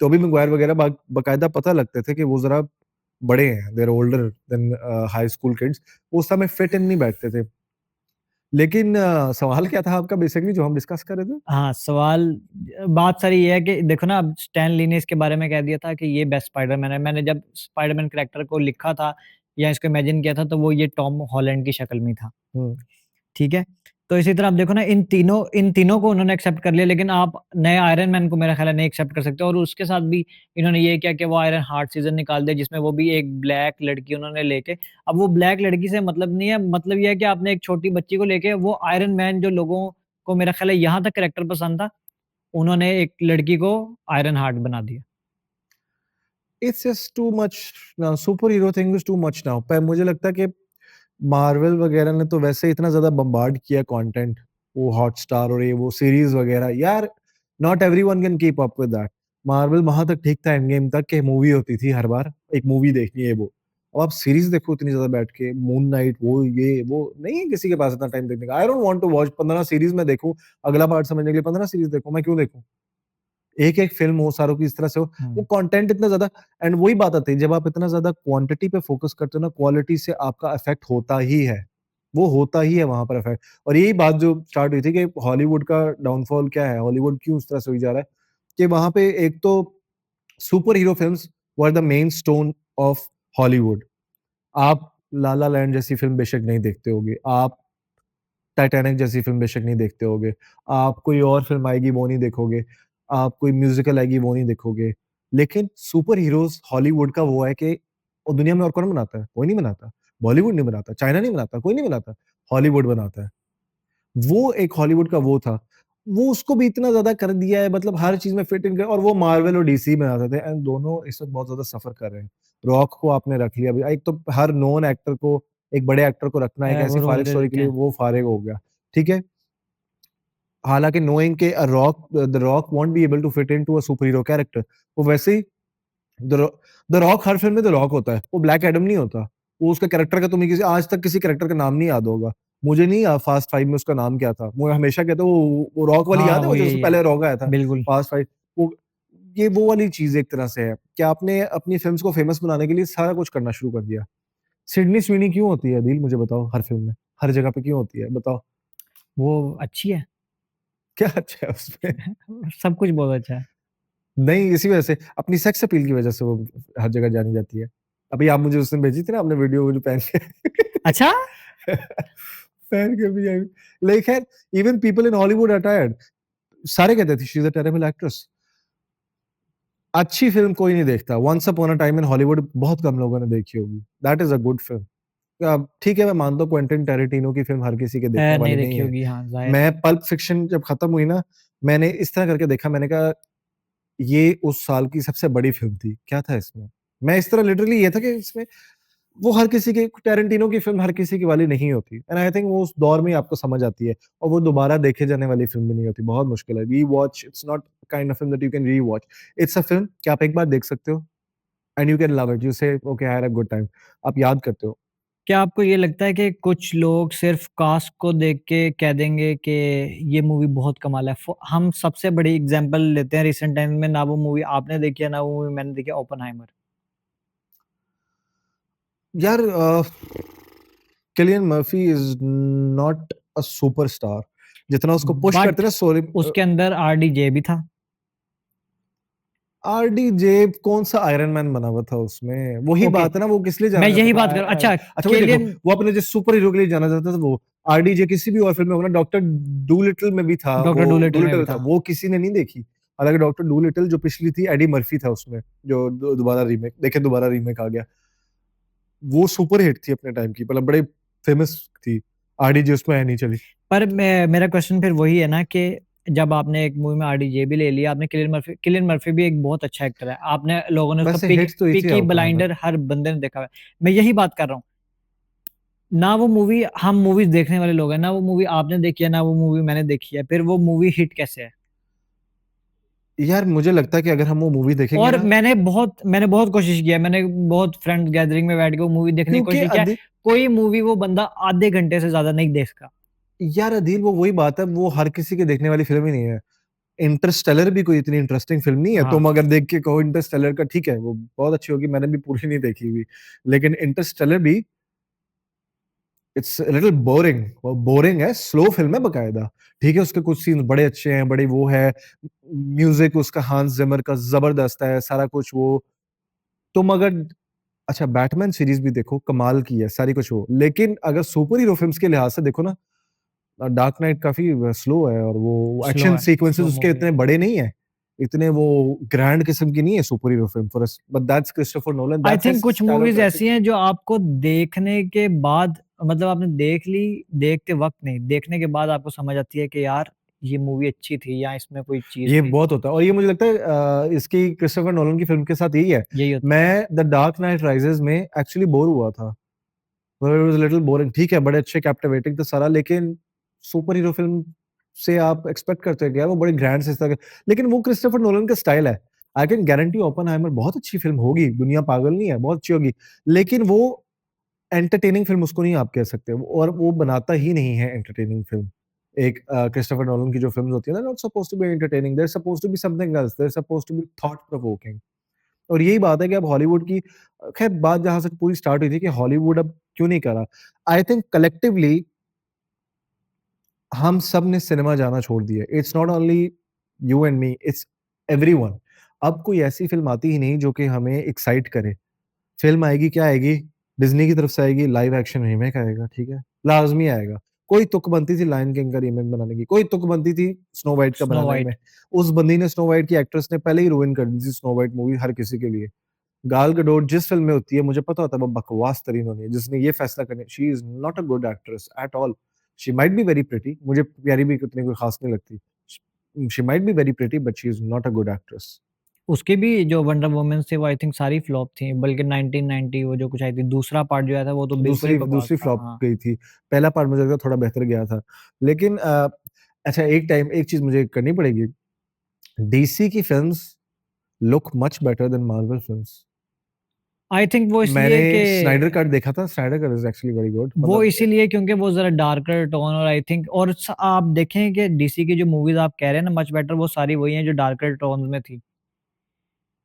Tobey मैguire वगैरह बाकायदा पता लगते थे कि वो ज़रा बड़े हैं, they are older than high school kids, वो उस समय फिट इन नहीं बैठते थे। लेकिन सवाल क्या था आपका बेसिकली जो हम डिस्कस कर रहे थे? हाँ, सवाल बात सारी ये है कि देखो ना, अब स्टैन ली ने इसके बारे में कह दिया था कि ये बेस्ट स्पाइडरमैन है। मैंने जब स्पाइडरमैन कैरेक्टर को लिखा था या इसको इमेजिन किया था, तो वो ये टॉम हॉलैंड की शक्ल में था। हुँ। ठीक है? तो इसी तरह आप देखो ना, इन तीनों को उन्होंने एक्सेप्ट कर लिया, लेकिन आप नए आयरन मैन को मेरा ख़्याल है नहीं एक्सेप्ट कर सकते। और उसके साथ भी इन्होंने ये किया कि वो आयरन हार्ट सीज़न निकाल दिया, जिसमें वो भी एक ब्लैक लड़की उन्होंने लेके, अब वो ब्लैक लड़की से मतलब नहीं है, मतलब ये है कि आपने एक छोटी बच्ची को लेके वो आयरन मैन, जो लोगों को मेरा ख़्याल है यहाँ तक कैरेक्टर पसंद था, उन्होंने एक लड़की को आयरन हार्ट बना दिया। It's just too much now, super hero thing is too much now. पर मुझे लगता है कि मार्वल वगैरह ने तो वैसे इतना ज़्यादा बम्बार्ड किया कंटेंट, वो हॉटस्टार और ये वो सीरीज़ वगैरह, यार not everyone can keep up with that. Marvel वहाँ तक ठीक था एंड गेम तक कि मूवी होती थी हर बार, एक मूवी देखनी है वो। अब आप सीरीज़ देखो इतनी ज़्यादा बैठ के, मून नाइट वो ये वो, नहीं है किसी के पास इतना टाइम देखने का। I don't want to watch 15 series मैं देखूँ, अगला पार्ट समझने के लिए 15 सीरीज़ देखूँ, मैं क्यों देखूँ? एक-एक फ़िल्म हो, सारों की इस तरह से हो, वो हुँ। कंटेंट इतना ज़्यादा, एंड वही बात आती है, जब आप इतना ज़्यादा क्वांटिटी पे फ़ोकस करते हो ना, क्वालिटी से आपका इफ़ेक्ट होता ही है। वो होता ही है वहाँ पर इफ़ेक्ट। और यही बात जो स्टार्ट हुई थी कि हॉलीवुड का डाउनफॉल क्या है, हॉलीवुड क्यों इस तरह से हुई जा रहा है, कि वहाँ पे एक तो super hero films were the main stone of Hollywood. आप ला ला लैंड जैसी फ़िल्म बेशक नहीं देखते होगे, आप टाइटैनिक जैसी फ़िल्म बेशक नहीं देखते होगे, आप कोई और फ़िल्म आएगी वो नहीं देखोगे, आप कोई म्यूज़िकल आएगी वो नहीं देखोगे। लेकिन सुपर हीरोज़ हॉलीवुड का वो है कि और दुनिया में और कौन बनाता है? कोई नहीं बनाता। बॉलीवुड नहीं बनाता, चाइना नहीं बनाता, कोई नहीं बनाता, हॉलीवुड बनाता है। वो एक हॉलीवुड का वो था। वो उसको भी इतना ज़्यादा कर दिया है, मतलब हर चीज़ में फिट इन कर, और वो मार्वल और डीसी बनाते थे, एंड दोनों इस वक़्त बहुत ज़्यादा सफ़र कर रहे हैं। रॉक को आपने रख लिया, अभी एक तो हर नोन एक्टर को, एक बड़े एक्टर को रखना है एक वो ऐसी रोल फारिग दे स्टोरी के देते लिए, हैं। वो फारिग हो गया, ठीक है? हालाँकि नोइंग के the Rock won't be able to fit into a superhero हीरो कैरेक्टर, वो वैसे ही द रॉ द रॉक हर फ़िल्म में द रॉक होता है, वो ब्लैक एडम नहीं होता। वो उसका कैरेक्टर का, तुम्हें किसी आज तक किसी कैरेक्टर का नाम नहीं याद होगा। मुझे नहीं याद फास्ट 5 में उसका नाम क्या था? मैं हमेशा कहता हूँ वो रॉक वाली हाँ, याद है, वो वो जब उससे यही है। पहले रॉक आया था, बिल्कुल। फास्ट 5, वो ये वो वाली चीज़ एक तरह से है कि आपने अपनी फ़िल्म्स को फ़ेमस बनाने के लिए सारा कुछ करना शुरू कर दिया। सिडनी स्वीनी क्यों होती है अदील, मुझे बताओ हर फ़िल्म में? हर जगह पे क्यों होती है? बताओ, वो अच्छी है। क्या अच्छा है उसमें? सब कुछ बहुत अच्छा है। नहीं, इसी वजह से, अपनी सेक्स अपील की वजह से वो हर जगह जानी जाती है। अभी आप मुझे उस दिन भेजी थी ना आपने वीडियो, वो जो पहन के अच्छा? पहन के भी आई। लाइक है, even people in Hollywood are tired. सारे कहते थे she is a terrible actress. अच्छी फ़िल्म कोई नहीं देखता। Once upon a time in Hollywood बहुत कम लोगों ने देखी होगी। That is a good film. ठीक है, मैं मानता हूँ क्वेंटिन टैरेंटिनो की फ़िल्म हर किसी के देखने नहीं वाली नहीं देखी है। होगी, हाँ, ज़ाहिर है। मैं पल्प फिक्शन जब खत्म हुई ना, मैंने इस तरह करके देखा, मैंने कहा ये उस साल की सबसे बड़ी फ़िल्म थी। क्या था इसमें? मैं इस तरह लिटरली ये था कि इसमें वो हर किसी की, टैरेंटिनो की फ़िल्म हर किसी की वाली नहीं होती, एंड आई थिंक वो उस दौर में ही आपको समझ आती है, और वो दोबारा देखे जाने वाली फ़िल्म भी नहीं होती, बहुत मुश्किल है। Rewatch, it's not kind of film that you can rewatch. It's a film कि आप एक बार देख सकते हो and you can love it, you say okay I had a good time, आप याद करते हो। क्या आपको ये लगता है कि कुछ लोग सिर्फ़ कास्ट को देख के कह देंगे कि ये मूवी बहुत कमाल है? हम सबसे बड़ी एग्ज़ाम्पल लेते हैं रिसेंट टाइम में, ना वो मूवी आपने देखी है, ना वो मूवी मैंने देखी है, ओपेनहाइमर। यार Cillian Murphy is not a superstar, जितना उसको पुश करते बट हैं ना सॉरी उसके अंदर आरडीजे भी था। आरडीजे कौन-सा आयरन मैन बना हुआ था उसमें? वही ओके, बात है ना, वो किस लिए मैं जाना जाता यही था? बात कर अच्छा, अच्छा वही देखो, किलियन वो अपने जिस सुपर हीरो के लिए जाना जाता था वो, आरडीजे किसी भी और फ़िल्म में होगा ना, डॉक्टर डूलिटल में भी था, डॉक्टर वो डूलिटल में भी डूलिटल था, था। वो किसी ने नहीं देखी। हालाँकि डॉक्टर डूलिटल जो पिछली थी, एडी मर्फी था उसमें, जो दोबारा रीमेक, देखिए दोबारा रीमेक आ गया। वो सुपर हिट थी अपने टाइम की, मतलब बड़े फेमस थी। आरडीजे उसमें है नहीं चली। पर मैं मेरा क्वेश्चन फिर वही है ना कि जब आपने एक मूवी में आरडीजे भी ले लिया, आपने किलियन मर्फी भी एक बहुत अच्छा एक्टर है। आपने लोगों ने उसका वैसे हिट तो इसी पीकी ओपेनहाइमर। ब्लाइंडर हर बंदे ने देखा हुआ है। मैं यही बात कर रहा हूँ। ना वो मूवी, हम मूवीज़ देखने वाले लोग हैं, ना वो मूवी आपने देखी है, ना वो मूवी मैंने देखी है। फिर वो मूवी हिट कैसे है? यार मुझे लगता है कि अगर हम वो मूवी देखेंगे और ना, मैंने बहुत कोशिश किया है, मैंने बहुत फ्रेंड गैदरिंग में बैठ के वो मूवी देखने की क्योंकि कोशिश किया है। कोई मूवी वो बंदा आधे घंटे से ज़्यादा नहीं देखता। यार अदील वो वही बात है, वो हर किसी के देखने वाली फ़िल्म ही नहीं है। इंटरस्टेलर भी कोई इतनी इंटरेस्टिंग फ़िल्म नहीं है। हाँ। तुम अगर देख के कहो इंटरस्टेलर का ठीक है, वो बहुत अच्छी होगी, मैंने भी पूरी नहीं देखी हुई। लेकिन इंटरस्टेलर भी इट्स अ लिटिल बोरिंग, वो बोरिंग है, स्लो फ़िल्म है बकायदा। ठीक है, उसके कुछ सीन्स बड़े अच्छे हैं, बड़े वो है, म्यूज़िक उसका हांस ज़िमर का ज़बरदस्त है, सारा कुछ वो तुम अगर अच्छा बैटमैन सीरीज़ भी देखो, कमाल की है, सारी कुछ वो। लेकिन अगर सुपर हीरो फ़िल्म्स के लिहाज़ से देखो ना, डार्क नाइट काफ़ी स्लो है और वो स्लो एक्शन है, सीक्वेंसेस स्लो उसके मूवी है। इतने बड़े नहीं हैं। इतने वो ग्रैंड किस्म की नहीं है super hero film for us, but that's Christopher Nolan, I that's his think कुछ स्टाइल ऑफ मूवीज़ डायरेक्टिंग। ऐसी हैं जो आपको देखने के बाद मतलब आपने देख ली, देखते वक़्त नहीं, देखने के बाद आपको समझ आती है कि यार ये मूवी अच्छी थी या इसमें कोई चीज़ ये थी। बहुत होता है और ये मुझे लगता है इसकी क्रिस्टोफर नोलन की फ़िल्म के साथ यही है। यही होता है। मैं द डार्क नाइट राइज़ेज़ में एक्चुअली बोर हुआ था। It was a little boring ठीक है, बड़े अच्छे कैप्टिवेटिंग था सारा लेकिन सुपर हीरो फ़िल्म से आप एक्सपेक्ट करते हैं कि यार वो बड़े ग्रैंड से इस तरह के लेकिन वो क्रिस्टोफर नोलन का स्टाइल है। आई कैन गारंटी ओपेनहाइमर बहुत अच्छी फ़िल्म होगी, दुनिया पागल नहीं है, बहुत अच्छी होगी। लेकिन वो एंटरटेनिंग फ़िल्म उसको नहीं आप कह सकते और वो बनाता ही नहीं है एंटरटेनिंग फ़िल्म। एक क्रिस्टोफर नोलन की जो फ़िल्म्स होती है ना, not supposed to be entertaining, they are supposed to be something else, they are supposed to be thought provoking. और यही बात है कि अब हॉलीवुड की खैर बात जहाँ से पूरी स्टार्ट हुई थी कि हॉलीवुड अब क्यों नहीं कर रहा। आई थिंक कलेक्टिवली हम सब ने सिनेमा जाना छोड़ दिया। It's not only you and me, it's everyone. अब कोई ऐसी फ़िल्म आती ही नहीं जो कि हमें एक्साइट करे। फ़िल्म आएगी क्या आएगी? डिज़्नी की तरफ से आएगी, लाइव एक्शन रीमेक आएगा, ठीक है? लाज़मी आएगा। कोई तुक बनती थी लायन किंग का रीमेक बनाने की, कोई तुक बनती थी स्नो व्हाइट का स्नो बनाने में। व्हाइट। उस बंदी ने स्नो व्हाइट की एक्ट्रेस ने पहले ही रुइन कर दी थी स्नो व्हाइट मूवी हर किसी के लिए। गाल गडोट जिस फ़िल्म में होती है मुझे पता होता है वो बकवास तरीन होनी है। जिसने ये फ़ैसला करने she is not a good actress at all. She might be very pretty, मुझे प्यारी भी उतनी कोई ख़ास नहीं लगती। She might be very pretty but she is not a good actress. उसकी भी जो वंडर वुमन्स थी वो आई थिंक सारी फ्लॉप थी, बल्कि 1990 वो जो कुछ आई थी, दूसरा पार्ट जो आया था वो तो बिल्कुल ही दूसरी बकवास दूसरी था। फ्लॉप हाँ। गई थी। पहला पार्ट मुझे लगता है थोड़ा बेहतर गया था। लेकिन अच्छा एक चीज़ मुझे करनी पड़ेगी। डीसी की films look much better than Marvel films. I think वो मैंने इसलिए कि स्नाइडर कट देखा था, Snyder cut is actually very good वो मतलब इसीलिए क्योंकि वो ज़रा डार्कर टोन और आई थिंक और आप देखें कि डीसी की जो मूवीज़ आप कह रहे हैं ना मच बेटर वो सारी वही हैं जो डार्कर टोन्स में थी।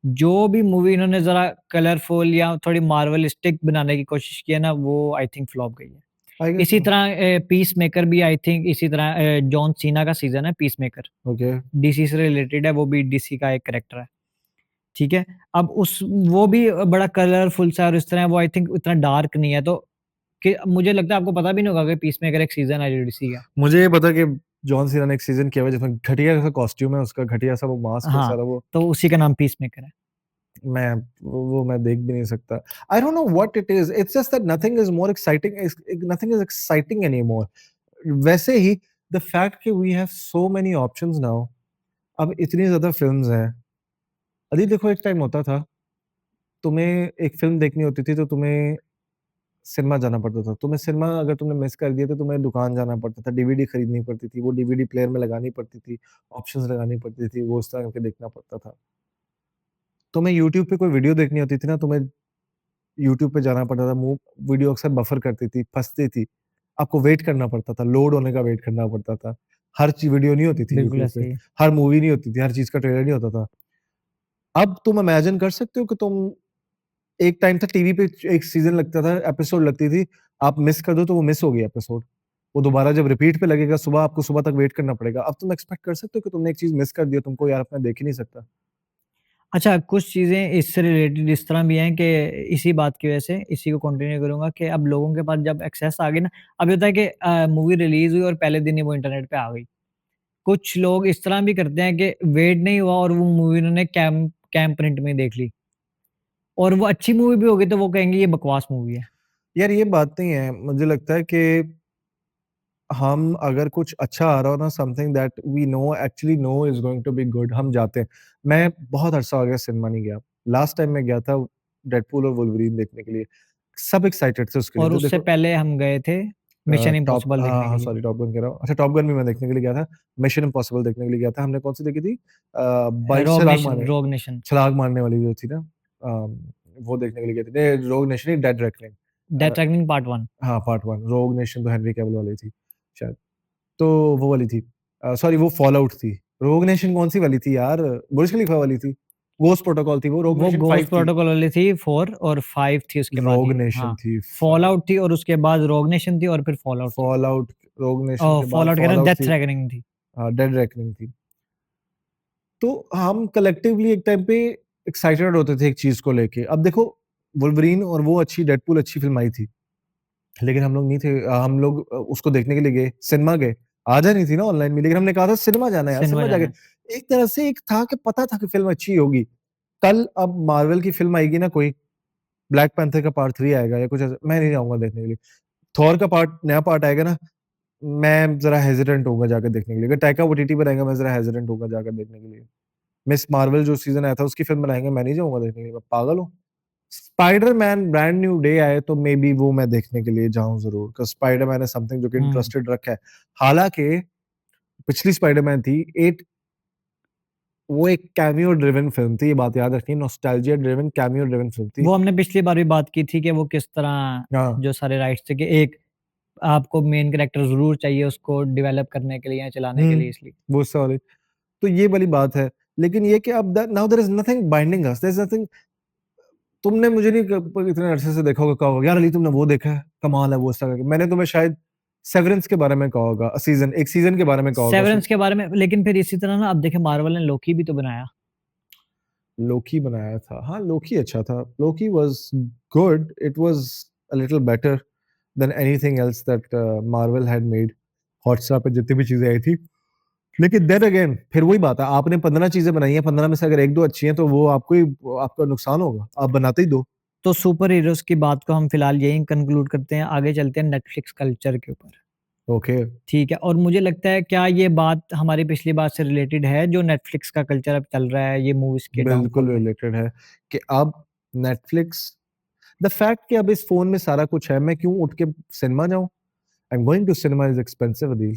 जो भी मूवी इन्होंने ज़रा कलरफुल या थोड़ी मार्वलिस्टिक बनाने की कोशिश की है ना वो आई थिंक फ्लॉप गई है। आई गेस इसी सो। तरह पीस मेकर भी आई थिंक इसी तरह जॉन सीना का सीज़न है पीस मेकर। ओके। डीसी से रिलेटेड है, वो भी डीसी का एक कैरेक्टर है, ठीक है? अब उस वो भी बड़ा कलरफुल सा और इस तरह वो आई थिंक इतना डार्क नहीं है तो कि मुझे लगता है आपको पता भी नहीं होगा कि पीसमेकर एक सीज़न है जो डीसी का। मुझे ये पता कि जॉन सीना ने एक सीज़न किया हुआ है जिसमें घटिया सा कॉस्ट्यूम है उसका, घटिया सा वो मास्क है हाँ, सारा वो तो उसी का नाम पीसमेकर है। मैं वो मैं देख भी नहीं सकता। I don't know what it is, it's just that nothing is more exciting is nothing is exciting anymore. वैसे ही द फैक्ट कि we have so many options now, अब इतनी ज़्यादा फ़िल्म्स हैं। अभी देखो एक टाइम होता था, तुम्हें एक फ़िल्म देखनी होती थी तो तुम्हें सिनेमा जाना पड़ता था। तुम्हें सिनेमा अगर तुमने मिस कर दिया तो तुम्हें दुकान जाना पड़ता था, डीवीडी खरीदनी पड़ती थी, वो डीवीडी प्लेयर में लगानी पड़ती थी, ऑप्शंस लगानी पड़ती थी, वो उस तरह के देखना पड़ता था। तुम्हें यूट्यूब पे कोई वीडियो देखनी होती थी ना, तुम्हें यूट्यूब पे जाना पड़ता था, वीडियो अक्सर बफर करती थी, फँसती थी। आपको वेट करना पड़ता था, लोड होने का वेट करना पड़ता था। हर वीडियो नहीं होती थी बिल्कुल यूट्यूब पे, ऐसे ही है। हर मूवी नहीं होती थी, हर चीज़ का ट्रेलर नहीं होता था। अब तुम इमेजिन कर सकते हो कि तुम एक टाइम था टीवी पे एक सीज़न लगता था, एपिसोड लगती थी, आप मिस कर दो तो वो मिस हो गई एपिसोड। वो दोबारा जब रिपीट पे लगेगा सुबह आपको सुबह तक वेट करना पड़ेगा। अब तुम एक्सपेक्ट कर सकते हो कि तुमने एक चीज़ मिस कर दी है, तुमको यार अब मैं देख ही नहीं सकता। अच्छा कुछ चीज़ें इससे रिलेटेड इस तरह भी हैं कि इसी बात की वजह से इसी को कंटिन्यू करूँगा कि अब लोगों के पास जब एक्सेस आ गई ना, अब ये होता है कि मूवी रिलीज़ हुई और पहले दिन ही वो इंटरनेट पे आ गई। कुछ लोग इस तरह भी करते हैं कि वेट नहीं हुआ और वो मूवी उन्होंने कैम प्रिंट में देख ली और वो अच्छी मूवी भी होगी तो वो कहेंगे ये बकवास मूवी है। यार ये बात नहीं है, मुझे लगता है कि हम अगर कुछ अच्छा आ रहा हो ना something that we know actually know is going to be good हम जाते हैं। मैं बहुत अरसा हो गया सिनेमा नहीं गया। लास्ट टाइम मैं गया था डेडपूल और वुल्वरीन देखने के लिए। सब एक्साइटेड थे उसके लिए। और तो उससे देखो पहले हम गए थे मिशन टॉप इम्पॉसिबल हाँ, देखने के हाँ, लिए। सॉरी टॉप गन कह रहा हूँ। अच्छा टॉप गन भी मैं देखने के लिए गया था। मिशन इम्पॉसिबल देखने के लिए गया था। हमने कौन-सी देखी थी? बाइक रोग नेशन, छलांग मारने वाली जो थी ना वो देखने के लिए गए थे। नहीं रोग नेशन नहीं डेड रेकनिंग डेथ अ, ट्रैकिंग पार्ट 1। हाँ, पार्ट 1 रोग नेशन तो हेनरी कैविल वाली थी शायद। तो वो वाली थी। सॉरी वो फॉलआउट थी। रोग नेशन कौन सी वाली थी यार? बुर्ज खलीफा वाली थी। घोस्ट प्रोटोकॉल थी वो, रोग वो नेशन 5 घोस्ट थी। प्रोटोकॉल वाली थी 4 और 5 थी उसके बाद रोग ये। नेशन हाँ, थी फॉलआउट थी और उसके बाद रोग नेशन थी और फिर फॉलआउट थी। फॉलआउट, रोग नेशन के बाद फॉलआउट कह रहा हूँ, फॉलआउट डेथ थी। रेकनिंग थी। डेड रेकनिंग थी। तो हम कलेक्टिवली एक टाइम पे एक्साइटेड होते थे एक चीज को लेके। अब देखो, वुल्वरीन और वो अच्छी डेडपूल अच्छी फिल्म आई थी, लेकिन हम लोग नहीं थे, हम लोग उसको देखने के लिए गए, सिनेमा गए। आ जा नहीं थी ना ऑनलाइन में, लेकिन हमने कहा था सिनेमा जाना है यार, सिनेमा सिनेमा जाना जाके। है। एक तरह से एक था कि पता था कि फिल्म अच्छी होगी। कल अब मार्वल की फिल्म आएगी ना कोई, ब्लैक पैंथर का पार्ट 3 आएगा या कुछ ऐसा, मैं नहीं जाऊंगा देखने के लिए। थॉर का पार्ट, नया पार्ट आएगा ना, मैं जरा हेजिटेंट होऊंगा जाकर देखने के लिए। अगर टाइका वाइटिटी पर आएगा, मैं जरा हेजिटेंट होऊंगा जाकर देखने के लिए। मिस मार्वल जो सीजन आया था उसकी फिल्म बनाएंगे, मैं नहीं जाऊंगा देखने के लिए, मैं पागल हूँ। स्पाइडरमैन ब्रांड न्यू डे आए तो मे बी वो मैं देखने के लिए जाऊं जरूर, बिकॉज़ स्पाइडरमैन है समथिंग जो कि हुँ। इंटरेस्टेड रखा है। हालांकि पिछली स्पाइडरमैन थी एट, वो एक कैमियो ड्रिवन फिल्म थी, ये बात याद रखिए, nostalgia driven cameo driven film थी। वो हमने पिछली बार भी बात की थी कि वो किस तरह हाँ। जो सारे राइट्स थे कि एक आपको मेन कैरेक्टर ज़रूर चाहिए उसको डेवलप करने के लिए या चलाने के लिए इसलिए। वो उससे वाली, तो ये वाली बात है। लेकिन ये कि अब now there is nothing binding us, there is nothing. तुमने मुझे नहीं इतने अरसे से देखा होगा, कहा होगा यार अली तुमने वो देखा है, कमाल है वो, इस तरह का। मैंने तुम्हें शायद सेवरेंस के बारे में कहा होगा, सीजन एक सीजन के बारे में कहा होगा। सेवरेंस के बारे में, लेकिन फिर इसी तरह ना अब देखिए मार्वल ने लोकी भी तो बनाया। लोकी बनाया था, हाँ लोकी अच्छा था, Loki was good, it was a little better than anything else that Marvel had made. Hotstar पे जितनी भी चीजें आई थी, लेकिन देन अगेन फिर वही बात है, आपने 15 चीजें बनाई हैं, 15 में से अगर एक दो अच्छी हैं तो वो आपको ही, आपका नुकसान होगा, आप बनाते ही दो। तो सुपर हीरोज़ की बात को हम फिलहाल यहीं कंक्लूड करते हैं, आगे चलते हैं नेटफ्लिक्स कल्चर के ऊपर। ओके। ठीक है, और मुझे लगता है क्या ये बात हमारी पिछली बात से रिलेटेड है जो नेटफ्लिक्स का कल्चर अब चल रहा है ये मूवीज़ के बिल्कुल डाउनफॉल में? रिलेटेड है कि अब नेटफ्लिक्स, द फैक्ट कि अब इस फोन में सारा कुछ है, मैं क्यों उठ के सिनेमा जाऊं? I am going to cinema is expensive Adeel,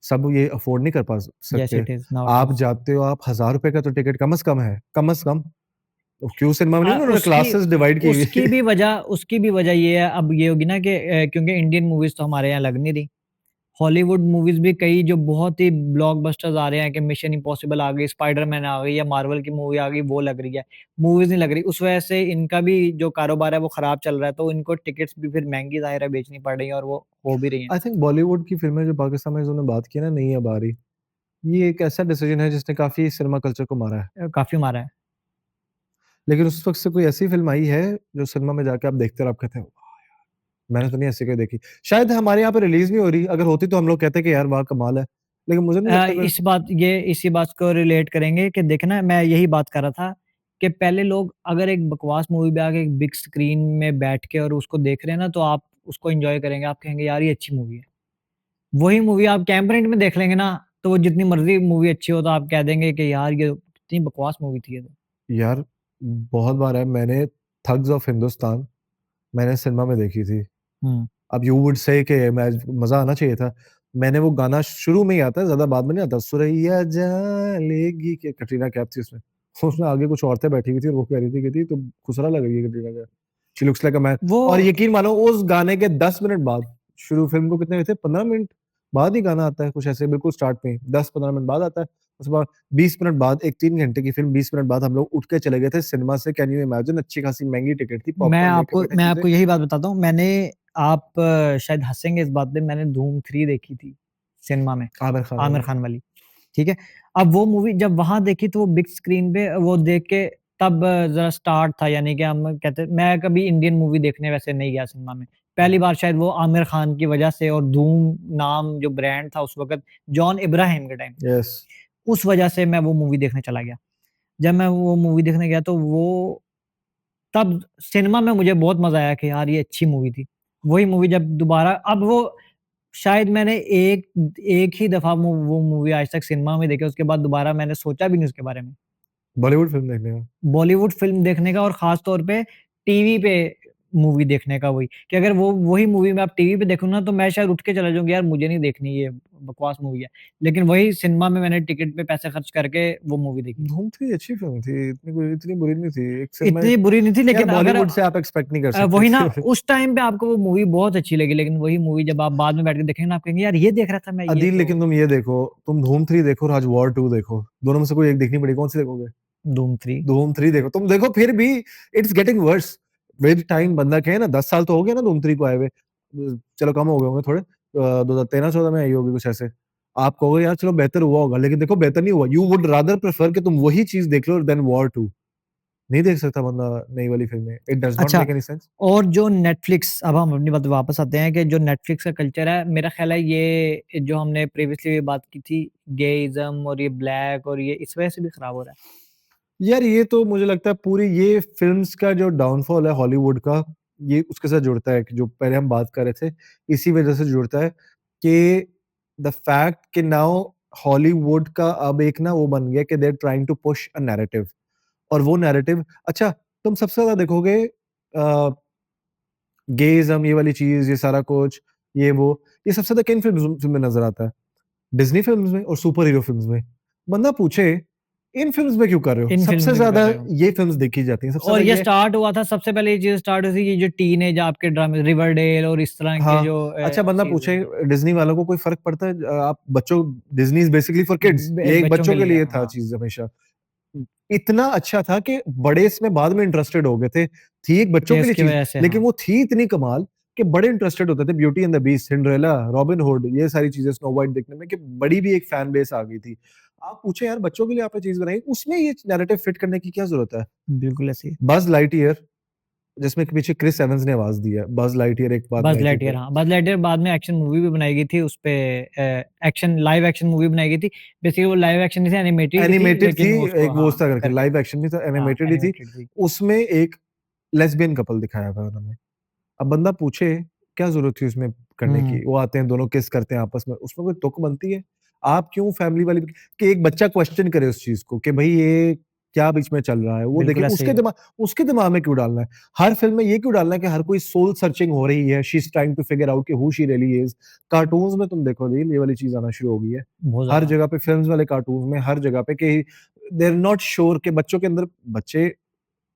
सब ये अफोर्ड नहीं कर पा येस सकते। इट इज़, नाउ इट आप इज़। जाते हो, आप 1000 रुपए का तो टिकट कम से कम है, कम से कम। क्यों सिनेमा में नहीं उन्होंने उसकी क्लासेस डिवाइड की हुई है। उसकी भी वजह ये है, अब ये होगी ना कि क्योंकि इंडियन मूवीज़ तो हमारे यहाँ लग नहीं रही। हॉलीवुड मूवीज़ भी कई जो बहुत ही ब्लॉकबस्टर्स आ रहे हैं कि मिशन इम्पॉसिबल आ गई, स्पाइडरमैन आ गई या मार्वल की मूवी आ गई, वो लग रही है। मूवीज़ नहीं लग रही, उस वजह से इनका भी जो कारोबार है वो खराब चल रहा है, तो इनको टिकट्स भी फिर महँगी ज़ाहिर है बेचनी पड़ रही हैं और वो हो भी रही हैं। आई थिंक बॉलीवुड की फिल्में जो पाकिस्तान में इन्होंने बात की ना, नहीं अब आ रही। ये एक ऐसा डिसीजन है जिसने काफी सिनेमा कल्चर को मारा है। काफ़ी मारा है। लेकिन उस वक्त से कोई ऐसी फिल्म आई है जो सिनेमा में जाके आप देखते और आप कहते हैं मैंने तो नहीं ऐसी कोई देखी। शायद हमारे यहाँ पे रिलीज नहीं हो रही, अगर होती तो हम लोग कहते कि यार वाह कमाल है, लेकिन मुझे नहीं लगता कि। इसी बात को रिलेट करेंगे कि देखना मैं यही बात कर रहा था कि पहले लोग अगर एक बकवास मूवी पे आके एक बिग स्क्रीन में बैठ के और उसको देख रहे हैं ना, तो आप उसको एन्जॉय करेंगे, आप कहेंगे यार ये अच्छी मूवी है। वही मूवी आप कैमरेंट में देख लेंगे ना, तो वो जितनी मर्ज़ी मूवी अच्छी हो तो आप कह देंगे कि यार ये कितनी बकवास मूवी थी ये तो। यार बहुत बार है, मैंने थग्स ऑफ हिंदुस्तान मैंने सिनेमा में देखी थी। हुँ। अब यू वुड से कि मैं, मजा आना चाहिए था। मैंने वो गाना शुरू में ही आता है, ज्यादा बाद में नहीं आता, सुरैया जालेगी के कटरीना कैफ थी उसमें। उसमें आगे कुछ औरतें बैठी हुई थी और वो कह रही थी कि थी तो खुसरा लग रही है Katrina Kaif, she looks like a man. वो और यकीन मानो उस गाने के 10 मिनट बाद, शुरू फिल्म को कितने हुए थे, 15 मिनट बाद ही गाना आता है कुछ ऐसे, बिल्कुल स्टार्ट में 10-15 मिनट बाद आता है। उसके बाद 20 मिनट बाद, एक 3 घंटे की फिल्म, 20 मिनट बाद हम लोग उठ के चले गए थे सिनेमा से। कैन यू इमेजिन, अच्छी खासी महंगी टिकट थी, पॉपकॉर्न लेके बैठे मैं चीजें। आपको यही बात बताता हूँ, आप शायद हँसेंगे इस बात पे, मैंने धूम 3 देखी थी सिनेमा में, आमिर खान आमिर वाली। खान वाली। ठीक है? अब वो मूवी जब वहाँ देखी तो वो बिग स्क्रीन पे वो देख के तब ज़रा स्टार्ट था, यानी कि हम कहते मैं कभी इंडियन मूवी देखने वैसे नहीं गया सिनेमा में। पहली बार शायद वो आमिर खान की वजह से और धूम नाम जो ब्रांड था उस वक़्त जॉन इब्राहिम के टाइम, यस। उस वजह से मैं वो मूवी देखने चला गया। जब मैं वो मूवी देखने गया तो वो तब सिनेमा में मुझे बहुत मज़ा आया कि यार ये अच्छी मूवी थी। वही मूवी जब दोबारा अब वो शायद मैंने एक ही दफ़ा वो मूवी आज तक सिनेमा में देखी, उसके बाद दोबारा मैंने सोचा भी नहीं उसके बारे में। बॉलीवुड फ़िल्म देखने का। बॉलीवुड फ़िल्म देखने का और ख़ास तौर पे टीवी पे मूवी देखने का वही, कि अगर वो वही मूवी मैं आप टीवी पे देखूँ ना, तो मैं शायद उठ के चला जाऊँगा, यार मुझे नहीं देखनी, ये बकवास मूवी है। लेकिन वही सिनेमा में मैंने टिकट पे पैसे खर्च करके वो मूवी देखी। धूम 3 अच्छी फ़िल्म थी, इतनी बुरी नहीं थी। एक सिनेमा इतनी बुरी नहीं थी, यार लेकिन अगर बॉलीवुड से आप एक्सपेक्ट नहीं कर सकते वही ना, थे। उस टाइम पे आपको वो मूवी बहुत अच्छी लगी, लेकिन वही मूवी जब आप बाद में बैठ के देखेंगे ना, आप कहेंगे यार ये देख रहा था मैं, ये अदील तो लेकिन तुम ये देखो, तुम धूम 3 देखो और आज वॉर 2 देखो, दोनों में से कोई एक देखनी पड़ेगी, कौन सी देखोगे? धूम 3। धूम 3 देखो, तुम देखो फिर भी it's getting versed with time. बंदा कहे ना 10 साल तो हो गया ना धूम 3 को आए हुए, चलो कम हो गए होंगे थोड़े, 2013-14 में आई होगी कुछ ऐसे। आप कहोगे यार चलो बेहतर हुआ होगा, लेकिन देखो बेहतर नहीं हुआ। यू वुड रादर प्रेफर कि तुम वही चीज देख लो देन वॉर 2। नहीं देख सकता बंदा नई वाली फिल्में, इट डज नॉट अच्छा, मेक एनी सेंस। और जो नेटफ्लिक्स, अब हम अपनी बात पे वापस आते हैं कि जो नेटफ्लिक्स का कल्चर है, मेरा ख़्याल है ये जो हमने प्रीवियसली बात की थी, गेइज़्म और ये ब्लैक और ये इस वजह से भी खराब हो रहा है। यार ये तो मुझे लगता है पूरी ये फ़िल्म्स का जो डाउनफॉल है हॉलीवुड का, ये उसके साथ जुड़ता है कि जो पहले हम बात कर रहे थे, इसी वजह से जुड़ता है कि द फैक्ट कि नाउ हॉलीवुड का अब एक ना वो बन गया कि they are trying to push a narrative. और वो नैरेटिव अच्छा, तुम सबसे ज़्यादा देखोगे गेइज़्म ये वाली चीज़, ये सारा कुछ, ये वो, ये सबसे ज़्यादा किन फ़िल्म में नज़र आता है? डिज़्नी फ़िल्म्स में और सुपर हीरो फ़िल्म्स में। बंदा पूछे, इन फ़िल्म्स में क्यों कर रहे हो? इन फ़िल्म सबसे में क्यों कर ज़्यादा रहे हो? ये फ़िल्म्स देखी जाती हैं, सबसे और ज़्यादा ये ये स्टार्ट हुआ था, सबसे पहले ये चीज़ स्टार्ट हुई थी, ये जो टीनेज आपके ड्रामे रिवरडेल और इस तरह के हाँ, जो अच्छा बंदा चीज़ें पूछे हैं। डिज़्नी वालों को कोई फ़र्क पड़ता है? आप बच्चों Disney is basically for kids, ये एक बच्चों के बच्चों के लिए, लिए था हाँ, चीज़ हमेशा। इतना अच्छा था कि बड़े इसमें बाद में इंटरेस्टेड हो गए थे। थी एक बच्चों कि के लिए इसकी चीज़, वजह से, लेकिन हाँ। वो थी इतनी कमाल कि बड़े इंटरेस्टेड होते थे। Beauty and the beast, Cinderella, robin hood, ये सारी चीज़ें स्नो व्हाइट देखने में कि बड़ी भी एक फैन बेस आ गई थी। आप पूछे यार बच्चों के लिए आपने चीज़ बनाई, उसमें ये नैरेटिव फिट करने की क्या ज़रूरत है? बिल्कुल ऐसे ही। बज़ लाइटयियर जिसमें कि पीछे क्रिस एवंस ने आवाज़ दी है। बज़ लाइटयियर एक बाद में बज़ आई थी लाइटयर, फिर। हाँ, बज़ लाइटयर बाद में एक्शन मूवी भी बनाई गई थी उसपे, एक्शन लाइव एक्शन मूवी बनाई गई थी। बेसिकली वो लाइव एक्शन नहीं थी, एनिमेटेड थी, एनिमेटेड थी, लेकिन वो उसको एक वो हाँ, उस तरह की करके लाइव एक्शन भी था, हाँ, एनिमेटेड ही थी। एनिमेटेड थी। उसमें एक लेस्बियन कपल दिखाया था उन्होंने। अब बंदा पूछे क्या ज़रूरत थी उसमें करने की? हुँ, वो आते हैं, दोनों किस करते हैं आपस में, उसमें कोई तुक बनती है? आप क्यों फैमिली वाली कि एक बच्चा क्वेश्चन करे उस चीज़ को कि भई ये क्या बीच में चल रहा है? वो देखे बिल्कुल ऐसे ही। उसके दिमाग में क्यों डालना है? हर फ़िल्म में ये क्यों डालना है कि हर कोई सोल सर्चिंग हो रही है, she is trying to figure out कि who she really is. Cartoons में तुम देखो रील ये वाली चीज़ आना शुरू हो गई है। बहुत हर ज़्यादा। जगह पे फ़िल्म्स वाले कार्टून्स में हर जगह पे कि दे आर नॉट श्योर कि बच्चों के अंदर बच्चे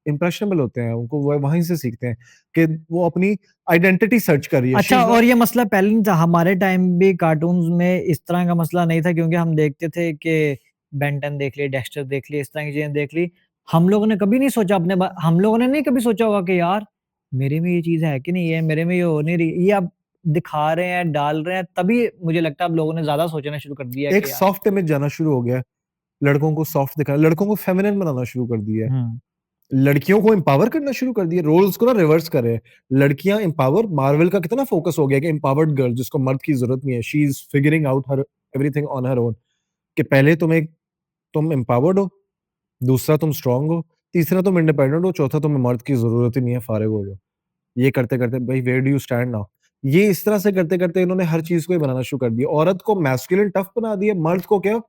इम्प्रेशनेबल होते हैं, उनको वो वहीं से सीखते हैं कि वो अपनी आइडेंटिटी सर्च कर रही है। शी अच्छा, इज़ और नॉट ये मसला पहले नहीं था, हमारे टाइम भी कार्टून्स में इस तरह का मसला नहीं था, क्योंकि हम देखते थे कि बेन 10 देख लिए, डेक्स्टर देख लिए, इस तरह की चीज़ें देख ली। हम लोगों ने कभी नहीं सोचा हम लोगों ने नहीं कभी सोचा होगा कि यार, मेरे में ये चीज़ है कि नहीं है, मेरे में ये हो नहीं रही। ये अब दिखा रहे हैं, डाल रहे हैं, तभी मुझे लगता है अब लोगों ने ज़्यादा सोचना शुरू कर दिया है एक कि यार सॉफ्ट इमेज जाना शुरू हो गया है। लड़कों को सॉफ्ट दिखाना, लड़कों को फेमिनिन बनाना शुरू कर दिया है। हुँ, लड़कियों को एम्पावर करना शुरू कर दिया, रोल्स को ना रिवर्स कर रहे हैं। लड़कियाँ एम्पावर, मार्वल का कितना फोकस हो गया कि एम्पावर्ड गर्ल जिसको मर्द की ज़रूरत नहीं है, she is figuring out her everything on her own कि पहले तुम एम्पावर्ड हो, दूसरा तुम स्ट्रॉन्ग हो, तीसरा तुम इंडिपेंडेंट हो, चौथा तुम्हें मर्द की ज़रूरत ही नहीं है, फारिग हो जाओ। ये करते-करते भई where do you stand now? ये इस तरह से करते-करते इन्होंने हर चीज़ को ही बनाना शुरू कर दिया। औरत को मैस्कुलिन टफ बना दिया, मर्द को क्या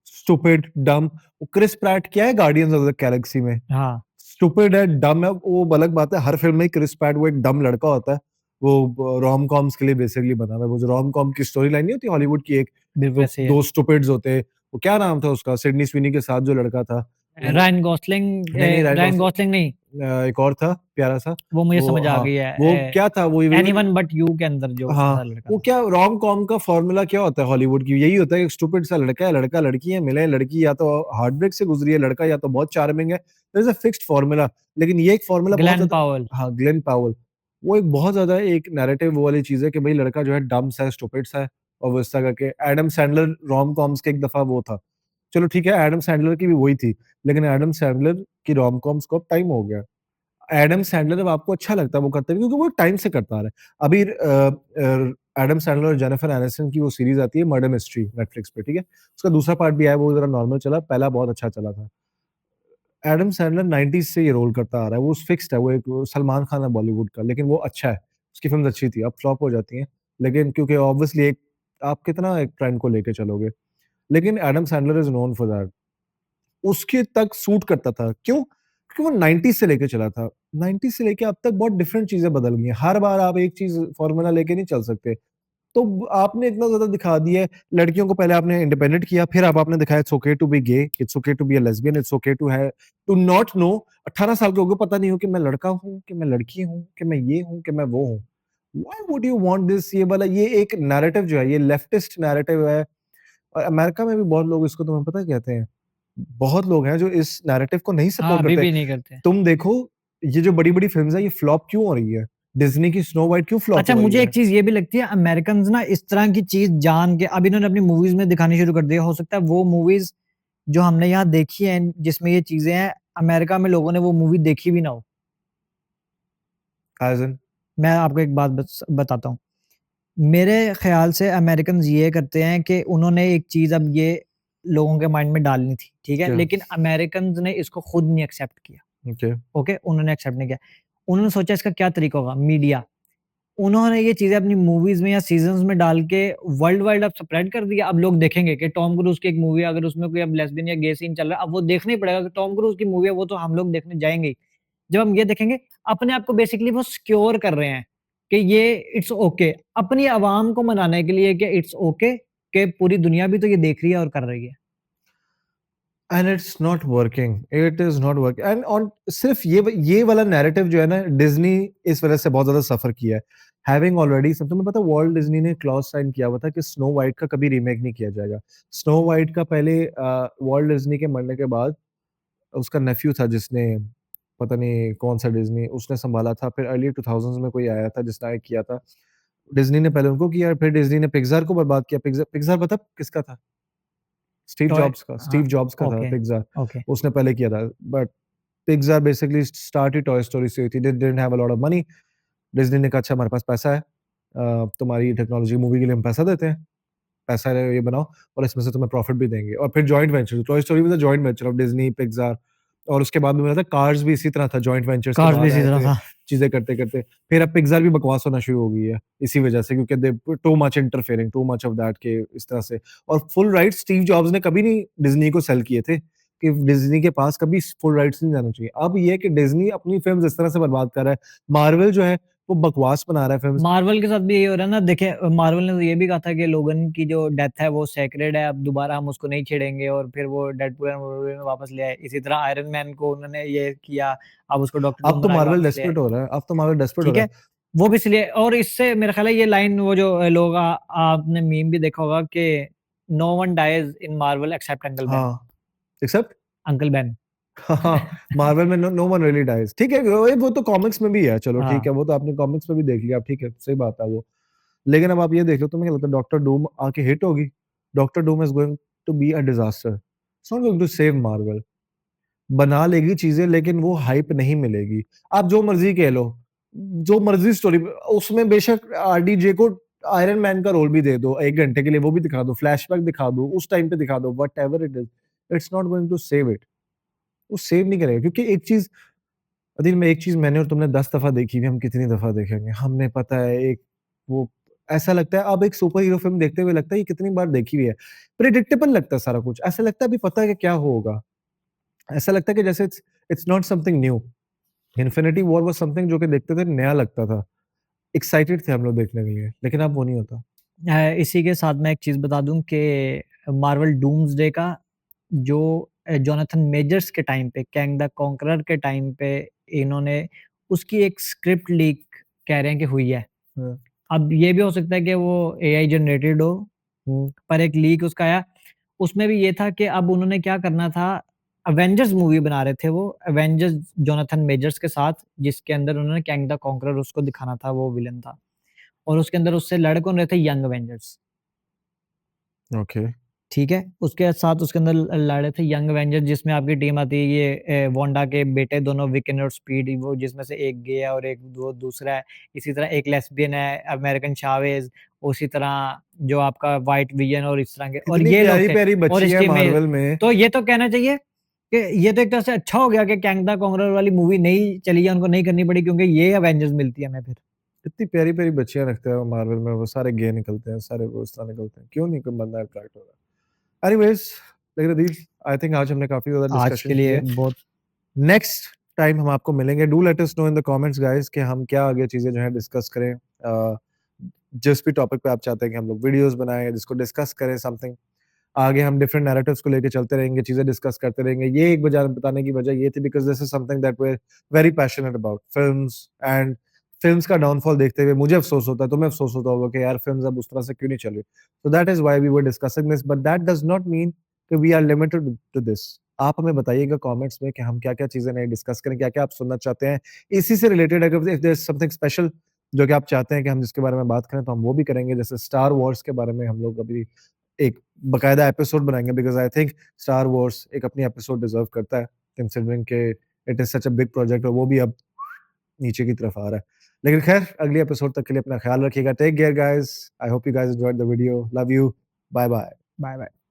स्टूपिड, डम्ब। वो क्रिस प्रैट क्या है गार्डियंस ऑफ द गैलेक्सी में? हाँ, स्टूपिड है, डम्ब है, वो अलग बात है। हर फ़िल्म में क्रिस प्रैट वो एक डम्ब लड़का होता है। वो रोम-कॉम्स के लिए बेसिकली बना हुआ है। वो जो रोम-कॉम की स्टोरी लाइन नहीं होती हॉलीवुड की एक, बिल्कुल तो ऐसे ही है। 2 स्टूपिड्स होते हैं। वो क्या नाम था उसका? सिडनी स्वीनी के साथ जो लड़का था, वो नहीं, रायन रायन गॉसलिंग गॉसलिंग नहीं, एक और था प्यारा-सा, वो मुझे वो समझ आ हाँ, गई वो है, क्या था वो ये एनीवन बट यू के अंदर जो उसके साथ हाँ, लड़का वो था। क्या रोम-कॉम का फ़ॉर्मूला क्या होता है हॉलीवुड की? यही होता है, एक स्टूपिड सा लड़का है, लड़का-लड़की है, मिले, लड़की या तो हार्ट ब्रेक से गुज़री है, लड़का या तो बहुत चार्मिंग है। There is a fixed formula, लेकिन ये एक फ़ॉर्मूला बहुत ग्लेन ज़्यादा पावेल। हाँ, ग्लेन पावेल, वो एक बहुत ज़्यादा एक नैरेटिव वो वाली चीज़ है कि भई लड़का जो है डम्ब सा है, स्टूपिड सा है और वो इस तरह करके एडम सैंडलर रोम-कॉम्स के एक दफ़ा वो था। चलो ठीक है, एडम सैंडलर की भी वही थी, लेकिन एडम सैंडलर की रोम-कॉम्स को अब टाइम हो गया। एडम सैंडलर अब आपको अच्छा लगता है वो करते हुए क्योंकि वो टाइम से करता आ रहा है। अभी एडम सैंडलर और जेनिफर एनिस्टन की वो सीरीज़ आती है मर्डर मिस्ट्री नेटफ्लिक्स पे, ठीक है? उसका दूसरा पार्ट भी आया, वो ज़रा नॉर्मल चला, पहला बहुत अच्छा चला था। एडम सैंडलर 90s से ये रोल करता आ रहा है, वो फिक्स्ड है, वो एक सलमान खान है बॉलीवुड का, लेकिन वो अच्छा है। उसकी फ़िल्म्स अच्छी थी, अब फ्लॉप हो जाती हैं, लेकिन क्योंकि ऑब्वियसली एक आप कितना एक ट्रेंड को लेके चलोगे? लेकिन Adam Sandler is known for that. उसके तक सूट करता था, क्यों? क्योंकि वो 90s से लेके चला था। 90s से लेके अब तक बहुत डिफरेंट चीज़ें बदल गई हैं। हर बार आप एक चीज़ फ़ॉर्मूला लेके नहीं चल सकते। तो आपने इतना ज़्यादा दिखा दिया है, लड़कियों को पहले आपने इंडिपेंडेंट किया, फिर अब आपने दिखाया it's okay to be gay, it's okay to be a lesbian, it's okay to not know. 18 साल के हो गए, पता नहीं हो कि मैं लड़का हूँ, कि मैं लड़की हूँ, कि मैं ये हूँ, कि मैं वो हूँ। Why would you want this? ये वाला ये एक नैरेटिव जो है, ये लेफ्टिस्ट नैरेटिव है और अमेरिका में भी बहुत लोग इसको तुम्हें पता है कहते हैं? बहुत लोग हैं जो इस नैरेटिव को नहीं हाँ, सपोर्ट अभी करते। भी नहीं करते। तुम देखो, ये जो बड़ी-बड़ी फ़िल्म्स हैं, ये फ्लॉप क्यों हो रही है? डिज़्नी की स्नो व्हाइट क्यों फ्लॉप अच्छा, हो रही मुझे है? एक चीज़ ये भी लगती है, अमेरिकन्स ना इस तरह की चीज़ जान के अब इन्होंने अपनी मूवीज़ में दिखानी शुरू कर दिया। हो सकता है वो मूवीज़ जो हमने यहाँ देखी हैं, जिसमें ये चीज़ें हैं, अमेरिका में लोगों ने वो मूवी देखी भी ना हो। एज़ इन मैं आपको एक बात बताता हूँ। मेरे ख़्याल से अमेरिकन्स ये करते हैं कि उन्होंने एक चीज़ अब ये लोगों के माइंड में डालनी थी, ठीक है? क्या? लेकिन अमेरिकन्स ने इसको खुद नहीं एक्सेप्ट किया, ओके। ओके? उन्होंने एक्सेप्ट नहीं किया। उन्होंने सोचा इसका क्या तरीका होगा? मीडिया। उन्होंने ये चीज़ें अपनी मूवीज़ में या सीज़न्स में डाल के वर्ल्ड वाइड अब स्प्रेड कर दिया। अब लोग देखेंगे कि टॉम क्रूज़ की एक मूवी है, अगर उसमें कोई अब लेस्बियन या गे सीन चल रहा है, अब वो देखना ही पड़ेगा कि टॉम क्रूज़ की मूवी है, वो तो हम लोग देखने जाएँगे ही। जब हम ये देखेंगे, अपने आप को बेसिकली वो सिक्योर कर रहे हैं कि ये इट्स ओके। अपनी आवाम को मनाने के लिए कि इट्स ओके कि पूरी दुनिया भी तो ये देख रही है और कर रही है। And it's not working, it is not working and on सिर्फ़ ये वाला नैरेटिव जो है ना, डिज़नी इस वज़ह से बहुत ज़्यादा सफ़र किया है। हैविंग ऑलरेडी सब तुम्हें पता है वॉल्ट डिज़नी ने क्लॉज़ साइन किया हुआ था कि स्नो व्हाइट का कभी रीमेक नहीं किया जाएगा। स्नो व्हाइट का पहले वॉल्ट डिज़नी के मरने के बाद उसका नेफ्यू था जिसने पता नहीं कौन-सा डिज़नी उसने सँभाला था, फिर अर्ली 2000s में कोई आया था जिसने किया था। डिज़नी ने पहले उनको किया, फिर डिज़नी ने पिक्सार को बर्बाद किया। पिक्सार पिक्सार पता है किसका था? टॉय स्टीव हाँ, जॉब्स का था ओके, पिक्सार, ओके। उसने पहले किया था। But Pixar basically start he toy story से हुई थी। दे didn't have a lot of money. Disney ने कहा अच्छा हमारे पास पैसा है, तुम्हारी टेक्नोलॉजी मूवी के लिए हम पैसा देते हैं। पैसा ये बनाओ और इसमें से तुम्हें प्रॉफिट भी देंगे और फिर joint venture toy story was a joint venture of Disney, Pixar और उसके बाद में मिला था कार्स भी इसी तरह था जॉइंट वेंचर्स के कार्स भी बाद इसी आए तरह थे, था। चीज़ें करते-करते। फिर अब पिक्सार भी बकवास होना शुरू हो गई है, इसी वजह से क्योंकि they too much interfering, too much of that के इस तरह से और फुल राइट्स स्टीव जॉब्स ने कभी नहीं डिज्नी को सेल किए थे, कि डिज्नी के पास कभी फुल राइट्स नहीं जाना चाहिए। अब ये है कि डिज्नी अपनी फ़िल्म्स इस तरह से बर्बाद कर रहा है, मार्वल जो है वो बकवास बना रहा है फ़िल्म्स। मार्वल के साथ भी यही हो रहा है ना, देखिए मार्वल ने तो ये भी कहा था कि लोगन की जो डेथ है वो सेक्रेड है, अब दोबारा हम उसको नहीं छेड़ेंगे और फिर वो डेडपूल एंड वुल्वरीन में वापस ले आए। इसी तरह आयरन मैन को उन्होंने ये किया, अब उसको डॉक्टर अब डूम तो बना के मार्वल वापस ले आए। डेस्परेट हो रहा है, अब तो मार्वल डेस्परेट हो ठीक रहा है? है। वो भी इसलिए और इससे मेरा ख़्याल है ये लाइन वो जो लोग आपने मीम भी देखा होगा कि नो वन डाइज़ इन मार्वल एक्सेप्ट अंकल बेन। हाँ, एक्सेप्ट अंकल बेन। हाँ, मार्वल में नो वन रियली डाइज़ ठीक है, वो तो कॉमिक्स में भी है, चलो ठीक हाँ, है, वो तो आपने कॉमिक्स में भी देख लिया, अब ठीक है, सही बात है वो। लेकिन अब आप ये देख लो, तुम्हें क्या लगता है डॉक्टर डूम आके हिट होगी? Doctor Doom is going to be a disaster, it's not going to save Marvel. बना लेगी चीज़ें लेकिन वो हाइप नहीं मिलेगी। आप जो मर्ज़ी कह लो, जो मर्ज़ी स्टोरी उसमें बेशक आरडीजे को आयरन मैन का रोल भी दे दो 1 घंटे के लिए, वो भी दिखा दो, फ्लैशबैक दिखा दो, उस टाइम पे दिखा दो, whatever it is, it's not going to save it. वो सेव नहीं करेगा क्योंकि एक चीज़ अदिल में एक चीज़ मैंने और तुमने 10 दफ़ा देखी हुई है, हम कितनी दफ़ा देखेंगे? हमें पता है एक वो ऐसा लगता है अब एक सुपर हीरो फ़िल्म देखते हुए लगता है ये कितनी बार देखी हुई है। प्रेडिक्टेबल लगता है सारा कुछ, ऐसा लगता है अभी पता है कि क्या होगा। ऐसा लगता है कि जैसे it's not something new. Infinity war was something जो कि देखते थे नया लगता था। एक्साइटेड थे हम लोग देखने के लिए, लेकिन अब वो नहीं होता। इसी के साथ मैं एक चीज़ बता दूँ कि मार्वल डूम्सडे का जो जोनाथन मेजर्स के टाइम पे, कैंग द कॉन्करर के टाइम पे इन्होंने उसकी एक स्क्रिप्ट लीक कह रहे हैं कि हुई है। हाँ, अब ये भी हो सकता है कि वो एआई जनरेटेड हो, हुँ, पर एक लीक उसका आया। उसमें भी ये था कि अब उन्होंने क्या करना था, अवेंजर्स मूवी बना रहे थे वो, अवेंजर्स जोनाथन मेजर्स के साथ, जिसके अंदर उन्होंने कैंग द कॉन्करर उसको दिखाना था, वो विलेन था। और उसके अंदर उससे लड़ कौन रहे थे? Young Avengers. ओके। ठीक है? उसके साथ उसके अंदर लड़े थे यंग अवेंजर्स जिसमें आपकी टीम आती है ये वांडा के बेटे दोनों विकेन और स्पीड वो जिसमें से एक गे है और एक वो दूसरा है। इसी तरह एक लेस्बियन है अमेरिकन चावेज़, उसी तरह जो आपका व्हाइट विजन और इस तरह के और इतनी ये लोग थे प्यारी-प्यारी और बच्ची है इसके में मार्वल में, तो ये तो कहना चाहिए कि ये तो एक तरह से अच्छा हो गया कि कैंग द कॉन्करर वाली मूवी नहीं चली है, उनको नहीं करनी पड़ी क्योंकि ये अवेंजर्स मिलती है हमें फिर। इतनी प्यारी-प्यारी बच्चियाँ रखते हैं वो मार्वल में, वो सारे गे निकलते हैं, सारे वो इस तरह निकलते हैं। क्यों नहीं कोई बंदा अट्रैक्ट हो रहा है? एनीवेज़ लेकिन अदील आई थिंक आज हमने काफ़ी ज़्यादा आज के डिस्कशन की लिए है। बहुत नेक्स्ट टाइम हम आपको मिलेंगे। Do let us know in the comments guys कि हम क्या आगे चीज़ें जो है डिस्कस करें। जिस भी टॉपिक पे आप चाहते हैं कि हम लोग वीडियोज़ बनाएँ, जिसको डिस्कस करें समथिंग। आगे हम डिफरेंट नैरेटिव्स को लेके चलते रहेंगे, चीज़ें डिस्कस करते रहेंगे। ये एक वजह बताने की वजह ये थी because this is something that we are very passionate about films and films का डाउनफॉल देखते हुए मुझे अफ़सोस होता है, तुम्हें अफ़सोस होता होगा कि यार फ़िल्म्स अब उस तरह से क्यों नहीं चल रही। So that is why we were discussing this but that does not mean कि we are limited to this. आप हमें बताइएगा कमेंट्स में कि हम क्या-क्या चीज़ें नई डिस्कस करें, क्या-क्या आप सुनना चाहते हैं। इसी से रिलेटेड अगर if there is something special जो कि आप चाहते हैं कि हम जिसके बारे में बात करें, तो हम वो भी करेंगे। जैसे स्टार वॉर्स के बारे में हम लोग अभी एक बाकायदा एपिसोड बनाएँगे because I think star Wars एक अपनी एपिसोड डिज़र्व करता है, कंसिडरिंग के it is such a big project और वो भी अब नीचे की तरफ आ रहा है। लेकिन ख़ैर अगली एपिसोड तक के लिए अपना ख़्याल रखिएगा। Take care guys. I hope you guys enjoyed the video. Love you. Bye bye. Bye bye.